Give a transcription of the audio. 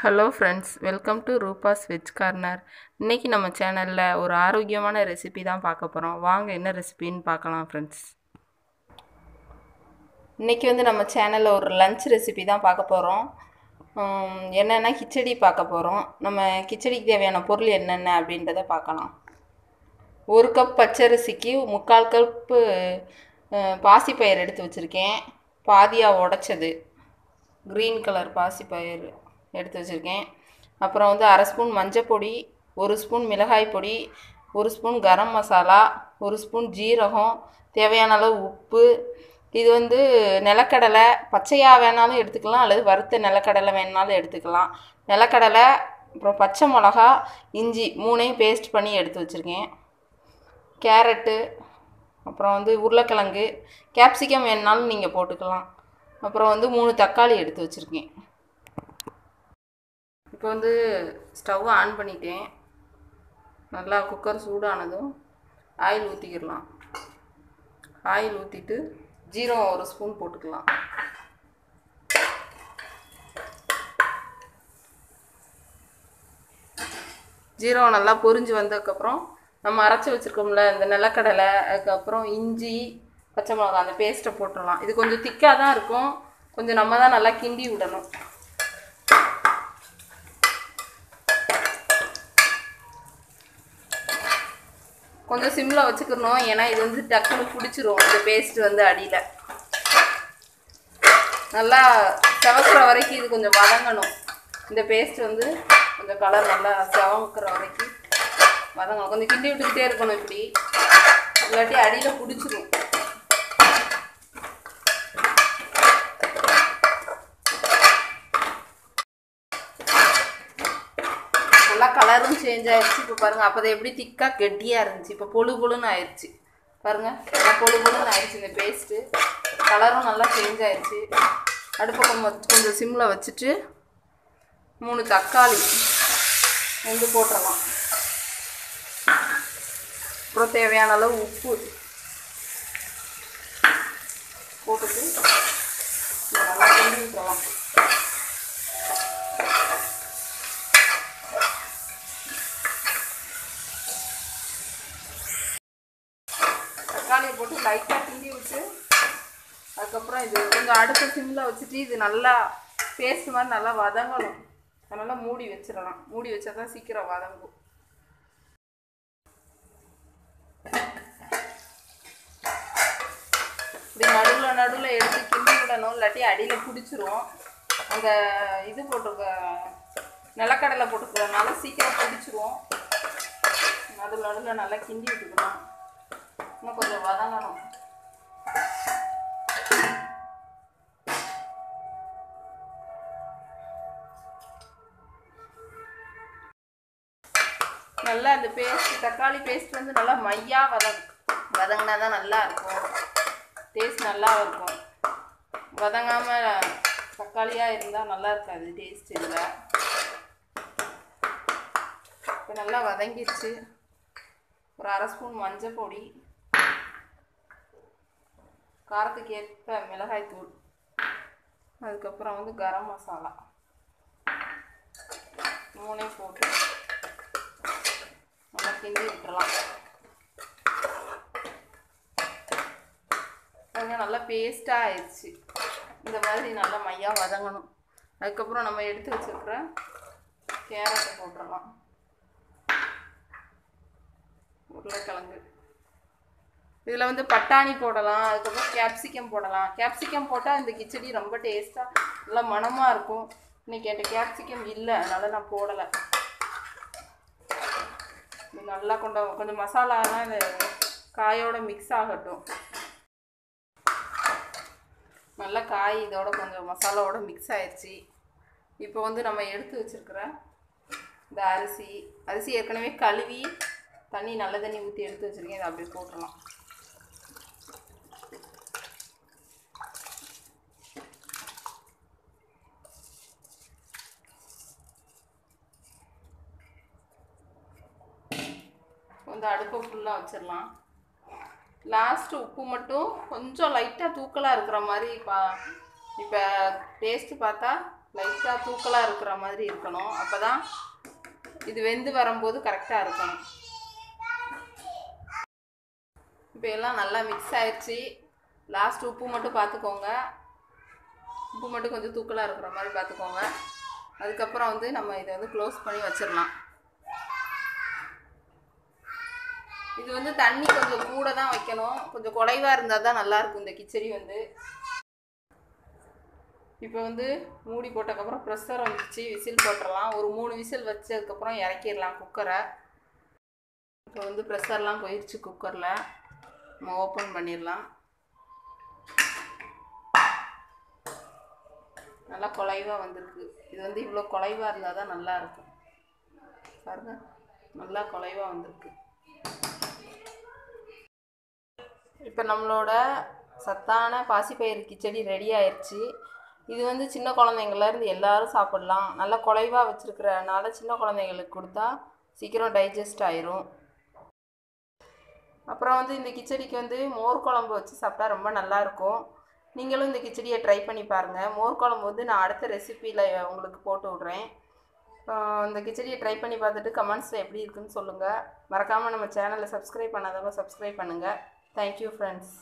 Hello friends, welcome to Rupa's veg corner. இன்றைக்கி நம்ம சேனலில் ஒரு ஆரோக்கியமான ரெசிபி தான் பார்க்க போகிறோம். வாங்க என்ன ரெசிபின்னு பார்க்கலாம் ஃப்ரெண்ட்ஸ். இன்றைக்கி நம்ம சேனலில் ஒரு லஞ்ச் ரெசிபி தான் பார்க்க போகிறோம். என்னென்னா கிச்சடி பார்க்க போகிறோம். நம்ம கிச்சடிக்கு தேவையான பொருள் என்னென்ன அப்படின்றத பார்க்கலாம். 1 கப் பச்சரிசிக்கு 3/4 கப்பு பாசிப்பயிர் எடுத்து வச்சுருக்கேன். பாதியாக உடைச்சது க்ரீன் கலர் பாசிப்பயிர் எடுத்து வச்சுருக்கேன். அப்புறம் 1/2 ஸ்பூன் மஞ்சள் பொடி, 1 ஸ்பூன் மிளகாய் பொடி, 1 ஸ்பூன் கரம் மசாலா, 1 ஸ்பூன் ஜீரகம், தேவையான அளவு உப்பு. இது நிலக்கடலை பச்சையாக வேணாலும் எடுத்துக்கலாம், அல்லது வறுத்த நிலக்கடலை வேணாலும் எடுத்துக்கலாம். நிலக்கடலை, அப்புறம் பச்சை மிளகா, இஞ்சி 3ஐயும் பேஸ்ட் பண்ணி எடுத்து வச்சுருக்கேன். கேரட்டு, அப்புறம் உருளைக்கிழங்கு, கேப்சிகம் வேணுனாலும் நீங்கள் போட்டுக்கலாம். அப்புறம் 3 தக்காளி எடுத்து வச்சுருக்கேன். இப்போ ஸ்டவ் ஆன் பண்ணிட்டேன். நல்லா குக்கர் சூடானதும் ஆயில் ஊற்றிக்கிடலாம். ஆயில் ஊற்றிட்டு ஜீரகம் 1 ஸ்பூன் போட்டுக்கலாம். ஜீரகம் நல்லா பொரிஞ்சு வந்ததுக்கப்புறம் நம்ம அரைச்சி வச்சுருக்கோம்ல இந்த நிலக்கடலை, அதுக்கப்புறம் இஞ்சி, பச்சை மிளகாய் அந்த பேஸ்ட்டை போட்டுடலாம். இது கொஞ்சம் திக்காக தான் இருக்கும், கொஞ்சம் நம்ம தான் நல்லா கிண்டி விடணும். கொஞ்சம் சிம்மில் வச்சுக்கணும், ஏன்னா இது டக்குன்னு பிடிச்சிரும். இந்த பேஸ்ட்டு அடியில் நல்லா செவக்கிற வரைக்கும் இது கொஞ்சம் வதங்கணும். இந்த பேஸ்ட் கொஞ்சம் கலர் நல்லா செவக்கிற வரைக்கும் வதங்கணும். கொஞ்சம் கிண்டி விட்டுக்கிட்டே இருக்கணும், இப்படி இல்லாட்டி அடியில் பிடிச்சிரும். நல்லா கலரும் சேஞ்ச் ஆயிடுச்சு. இப்போ பாருங்கள், அப்போ எப்படி திக்காக கெட்டியாக இருந்துச்சு, இப்போ பொழு பொழுன்னு ஆயிடுச்சு. பாருங்கள், நல்லா பொழு பொழுன்னு ஆயிடுச்சு. இந்த பேஸ்ட்டு கலரும் நல்லா சேஞ்ச் ஆயிடுச்சு. அடுப்பை கொஞ்சம் சிம்மில் வச்சுட்டு 3 தக்காளி போட்டுடலாம். அப்புறம் தேவையான அளவு உப்பு போட்டுட்டு நல்லா கிண்டி விட்டுறலாம். தக்காளியை போட்டு லைட்டாக கிண்டி விட்டு அதுக்கப்புறம் இது கொஞ்சம் அடுத்த சிம்மில் வச்சுட்டு இது நல்லா பேஸ்ட் மாதிரி நல்லா வதங்கணும். அதனால் மூடி வச்சிடலாம். மூடி வச்சா தான் சீக்கிரம் வதங்கும். இப்படி நடுவில் எடுத்து கிண்டி விடணும், இல்லாட்டி அடியில் பிடிச்சிரும். அந்த இது போட்டிருக்க நிலக்கடலை போட்டுக்கிறதுனால சீக்கிரம் பிடிச்சிரும். நடுவில் நல்லா கிண்டி விட்டுக்கணும். இன்னும் கொஞ்சம் வதங்கணும். நல்லா அந்த பேஸ்ட், தக்காளி பேஸ்ட் நல்லா மையாக வதங்கினா தான் நல்லா இருக்கும், டேஸ்ட் நல்லா இருக்கும். வதங்காமல் தக்காளியாக இருந்தால் நல்லா இருக்காது டேஸ்ட். இதில் இப்போ நல்லா வதங்கிடுச்சு. ஒரு 1/2 ஸ்பூன் மஞ்சள் பொடி, காரத்துக்கு ஏற்ப மிளகாய் தூள், அதுக்கப்புறம் கரம் மசாலா 3ஐயும் போட்டு நல்லா கிண்டி விட்டுறலாம். நல்லா பேஸ்ட்டாக ஆயிடுச்சு. இந்த மாதிரி நல்லா மையாக வதங்கணும். அதுக்கப்புறம் நம்ம எடுத்து வச்சுருக்கிற கேரட்டை போட்டுடலாம். உருளைக்கிழங்கு, இதில் பட்டாணி போடலாம், அதுக்கப்புறம் கேப்சிகம் போடலாம். கேப்சிகம் போட்டால் இந்த கிச்சடி ரொம்ப டேஸ்ட்டாக நல்லா மணமாக இருக்கும். இன்னைக்கு என்கிட்ட கேப்சிகம் இல்லை, அதனால் நான் போடலை. நல்லா கொஞ்சம் மசாலாலாம் இந்த காயோட மிக்ஸ் ஆகட்டும். நல்லா காய் இதோட கொஞ்சம் மசாலாவோட மிக்ஸ் ஆயிடுச்சு. இப்போ நம்ம எடுத்து வச்சுருக்கிற இந்த அரிசி ஏற்கனவே கழுவி நல்ல தண்ணி ஊற்றி எடுத்து வச்சுருக்கேன். இதை அப்படியே போட்டுடலாம். அடுப்பை ஃபுல்லாக வச்சிடலாம். லாஸ்ட்டு உப்பு மட்டும் கொஞ்சம் லைட்டாக தூக்கலாக இருக்கிற மாதிரி இப்போ டேஸ்ட்டு பார்த்தா லைட்டாக தூக்கலாக இருக்கிற மாதிரி இருக்கணும். அப்போ தான் இது வெந்து வரும்போது கரெக்டாக இருக்கணும். இப்போ எல்லாம் நல்லா மிக்ஸ் ஆயிடுச்சு. லாஸ்ட் உப்பு மட்டும் பார்த்துக்கோங்க. உப்பு மட்டும் கொஞ்சம் தூக்கலாக இருக்கிற மாதிரி பார்த்துக்கோங்க. அதுக்கப்புறம் வந்து நம்ம இதை வந்து க்ளோஸ் பண்ணி வச்சிடலாம். இது வந்து தண்ணி கொஞ்சம் கூட தான் வைக்கணும். கொஞ்சம் குறைவாக இருந்தால் தான் நல்லாயிருக்கும் இந்த கிச்சடி வந்து. இப்போ வந்து மூடி போட்டதுக்கப்புறம் ப்ரெஷர் வந்துச்சு. விசில் போட்டுடலாம். ஒரு 3 விசில் வச்சதுக்கப்புறம் இறக்கிடலாம் குக்கரை. இப்போ வந்து ப்ரெஷர்லாம் போயிடுச்சு குக்கரில். நம்ம ஓப்பன் பண்ணிடலாம். நல்லா குலைவாக வந்திருக்கு. இது வந்து இவ்வளோ குலைவாக இருந்தால் தான் நல்லாயிருக்கும். பாருங்கள், நல்லா குலைவாக வந்திருக்கு. இப்போ நம்மளோட சத்தான பாசிப்பயிறு கிச்சடி ரெடி ஆயிடுச்சு. இது வந்து சின்ன குழந்தைங்கள்லேருந்து எல்லோரும் சாப்பிட்லாம். நல்லா குலைவாக வச்சுருக்கிறனால சின்ன குழந்தைங்களுக்கு கொடுத்தா சீக்கிரம் டைஜஸ்ட் ஆயிரும். அப்புறம் வந்து இந்த கிச்சடிக்கு வந்து மோர் குழம்பு வச்சு சாப்பிட்டா ரொம்ப நல்லாயிருக்கும். நீங்களும் இந்த கிச்சடியை ட்ரை பண்ணி பாருங்கள். மோர் குழம்பு வந்து நான் அடுத்த ரெசிப்பியில் உங்களுக்கு போட்டு விட்றேன். இந்த கிச்சடியை ட்ரை பண்ணி பார்த்துட்டு கமெண்ட்ஸில் எப்படி இருக்குன்னு சொல்லுங்கள். மறக்காமல் நம்ம சேனலை சப்ஸ்கிரைப் பண்ணாதவங்க சப்ஸ்கிரைப் பண்ணுங்கள். Thank you friends.